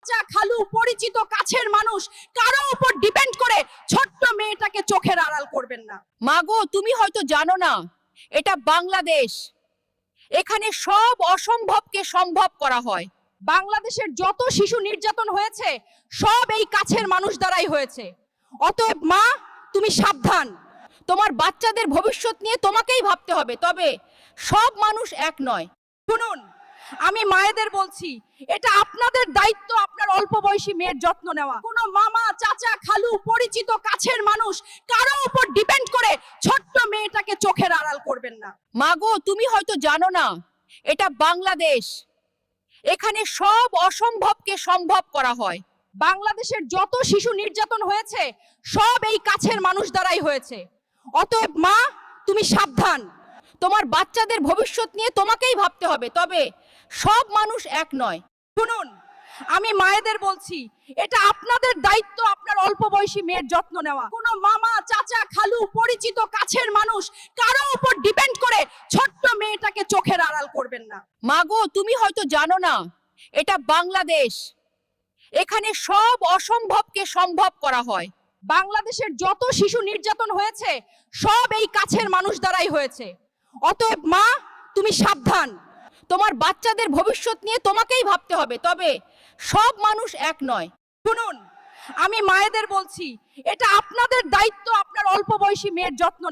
চাচা খালু পরিচিত কাছের মানুষ কারো উপর ডিপেন্ড করে ছোট্ট মেয়েটাকে চোখের আড়াল করবেন না। মাগো, তুমি হয়তো জানো না, এটা বাংলাদেশ। এখানে সব অসম্ভবকে সম্ভব করা হয়। বাংলাদেশের যত শিশু নির্যাতন হয়েছে সব এই কাছের মানুষ দ্বারাই হয়েছে। অতএব মা, তুমি সাবধান। তোমার বাচ্চাদের ভবিষ্যৎ নিয়ে তোমাকেই ভাবতে হবে, তবে সব মানুষ এক নয়। শুনুন, আমি মায়েদের বলছি, এটা আপনাদের দায়িত্ব আপনার অল্প বয়সী মেয়ের যত্ন নেওয়া। কোনো মামা চাচা খালু পরিচিত কাছের মানুষ কারো উপর ডিপেন্ড করে ছোট্ট মেয়েটাকে চোখের আড়াল করবেন না। মাগো, তুমি হয়তো জানো না, এটা বাংলাদেশ। এখানে সব অসম্ভবকে সম্ভব করা হয়। বাংলাদেশের যত শিশু নির্যাতন হয়েছে সব এই কাছের মানুষ দ্বারাই হয়েছে। অতএব মা, তুমি সাবধান। তোমার বাচ্চাদের ভবিষ্যৎ নিয়ে তোমাকেই ভাবতে হবে, তবে সব মানুষ এক নয়। শুনুন, আমি মায়েদের বলছি, এটা আপনাদের দায়িত্ব আপনার অল্প বয়সী মেয়ের যত্ন নেওয়া। কোনো মামা চাচা খালু পরিচিত কাছের মানুষ কারো উপর ডিপেন্ড করে ছোট্ট মেয়েটাকে চোখের আড়াল করবেন না। মাগো, তুমি হয়তো জানো না, এটা বাংলাদেশ। এখানে সব অসম্ভবকে সম্ভব করা হয়। বাংলাদেশের যত শিশু নির্যাতন হয়েছে সব এই কাছের মানুষ দ্বারাই হয়েছে। অতএব মা, তুমি সাবধান। তোমার বাচ্চাদের ভবিষ্যৎ নিয়ে তোমাকেই ভাবতে হবে, তবে সব মানুষ এক নয়। শুনুন, আমি মায়েদের বলছি, এটা আপনাদের দায়িত্ব আপনার অল্প বয়সী মেয়ের যত্ন